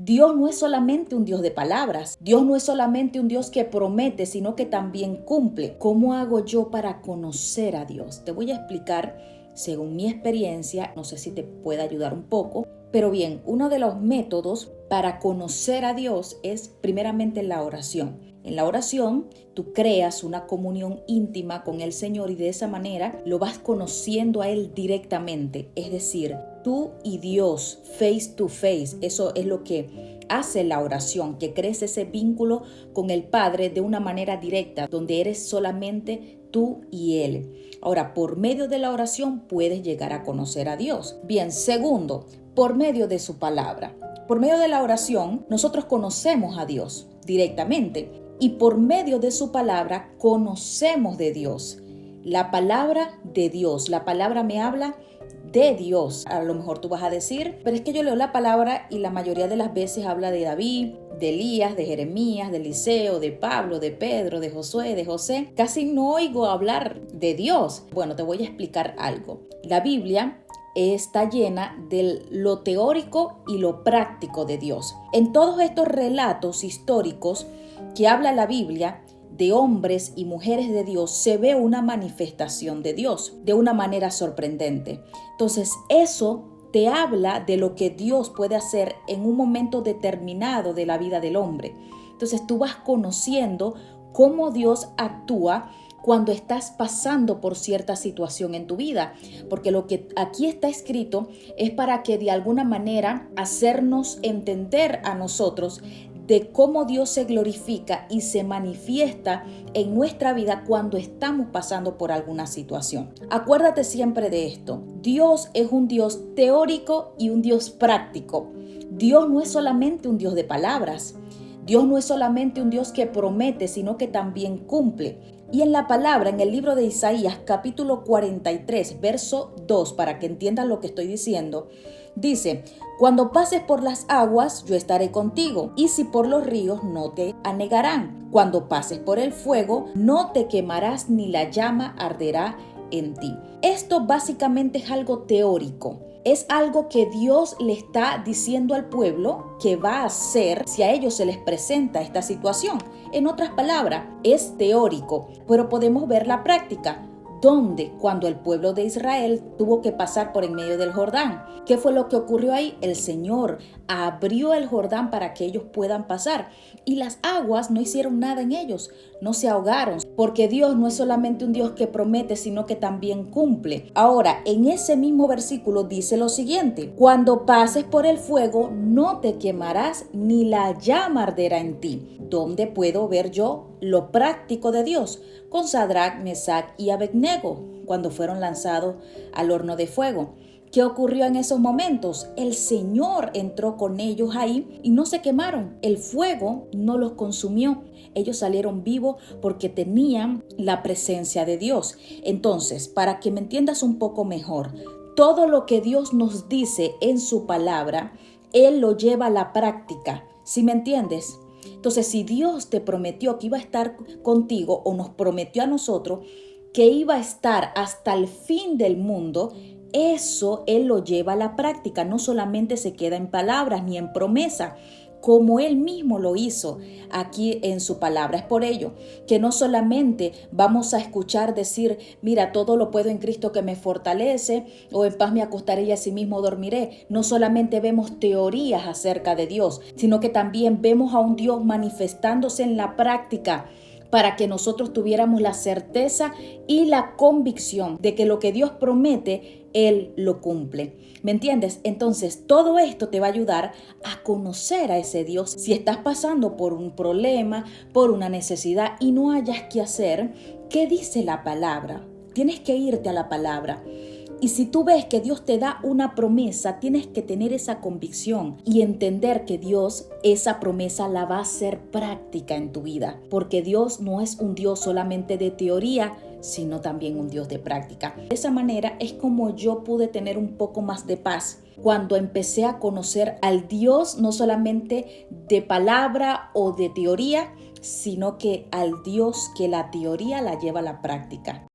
Dios no es solamente un Dios de palabras. Dios no es solamente un Dios que promete, sino que también cumple. ¿Cómo hago yo para conocer a Dios? Te voy a explicar según mi experiencia. No sé si te puede ayudar un poco. Pero bien, uno de los métodos para conocer a Dios es primeramente la oración. En la oración, tú creas una comunión íntima con el Señor y de esa manera lo vas conociendo a Él directamente. Es decir, tú y Dios, face to face. Eso es lo que hace la oración, que crees ese vínculo con el Padre de una manera directa, donde eres solamente tú y Él. Ahora, por medio de la oración puedes llegar a conocer a Dios. Bien, segundo, por medio de su palabra. Por medio de la oración, nosotros conocemos a Dios directamente y por medio de su palabra conocemos de Dios. La palabra de Dios, la palabra me habla de Dios. A lo mejor tú vas a decir, pero es que yo leo la palabra y la mayoría de las veces habla de David, de Elías, de Jeremías, de Eliseo, de Pablo, de Pedro, de Josué, de José. Casi no oigo hablar de Dios. Bueno, te voy a explicar algo. La Biblia está llena de lo teórico y lo práctico de Dios. En todos estos relatos históricos que habla la Biblia de hombres y mujeres de Dios, se ve una manifestación de Dios de una manera sorprendente. Entonces, eso te habla de lo que Dios puede hacer en un momento determinado de la vida del hombre. Entonces, tú vas conociendo cómo Dios actúa cuando estás pasando por cierta situación en tu vida, porque lo que aquí está escrito es para que de alguna manera hacernos entender a nosotros de cómo Dios se glorifica y se manifiesta en nuestra vida cuando estamos pasando por alguna situación. Acuérdate siempre de esto. Dios es un Dios teórico y un Dios práctico. Dios no es solamente un Dios de palabras. Dios no es solamente un Dios que promete, sino que también cumple. Y en la palabra, en el libro de Isaías, capítulo 43, verso 2, para que entiendan lo que estoy diciendo, dice: cuando pases por las aguas, yo estaré contigo, y si por los ríos, no te anegarán. Cuando pases por el fuego, no te quemarás, ni la llama arderá en ti. Esto básicamente es algo teórico. Es algo que Dios le está diciendo al pueblo que va a hacer si a ellos se les presenta esta situación. En otras palabras, es teórico, pero podemos ver la práctica. ¿Dónde? Cuando el pueblo de Israel tuvo que pasar por en medio del Jordán. ¿Qué fue lo que ocurrió ahí? El Señor abrió el Jordán para que ellos puedan pasar y las aguas no hicieron nada en ellos, no se ahogaron, porque Dios no es solamente un Dios que promete, sino que también cumple. Ahora, en ese mismo versículo dice lo siguiente: cuando pases por el fuego, no te quemarás, ni la llama arderá en ti. ¿Dónde puedo ver yo lo práctico de Dios? Con Sadrach, Mesach y Abednego, cuando fueron lanzados al horno de fuego. ¿Qué ocurrió en esos momentos? El Señor entró con ellos ahí y no se quemaron. El fuego no los consumió. Ellos salieron vivos porque tenían la presencia de Dios. Entonces, para que me entiendas un poco mejor, todo lo que Dios nos dice en su palabra, Él lo lleva a la práctica. ¿Sí me entiendes? Entonces, si Dios te prometió que iba a estar contigo o nos prometió a nosotros que iba a estar hasta el fin del mundo, eso Él lo lleva a la práctica. No solamente se queda en palabras ni en promesa, como Él mismo lo hizo aquí en su palabra. Es por ello que no solamente vamos a escuchar decir: mira, todo lo puedo en Cristo que me fortalece, o en paz me acostaré y asimismo dormiré. No solamente vemos teorías acerca de Dios, sino que también vemos a un Dios manifestándose en la práctica, para que nosotros tuviéramos la certeza y la convicción de que lo que Dios promete, Él lo cumple. ¿Me entiendes? Entonces, todo esto te va a ayudar a conocer a ese Dios. Si estás pasando por un problema, por una necesidad y no hayas qué hacer, ¿qué dice la palabra? Tienes que irte a la palabra. Y si tú ves que Dios te da una promesa, tienes que tener esa convicción y entender que Dios esa promesa la va a hacer práctica en tu vida. Porque Dios no es un Dios solamente de teoría, sino también un Dios de práctica. De esa manera es como yo pude tener un poco más de paz cuando empecé a conocer al Dios no solamente de palabra o de teoría, sino que al Dios que la teoría la lleva a la práctica.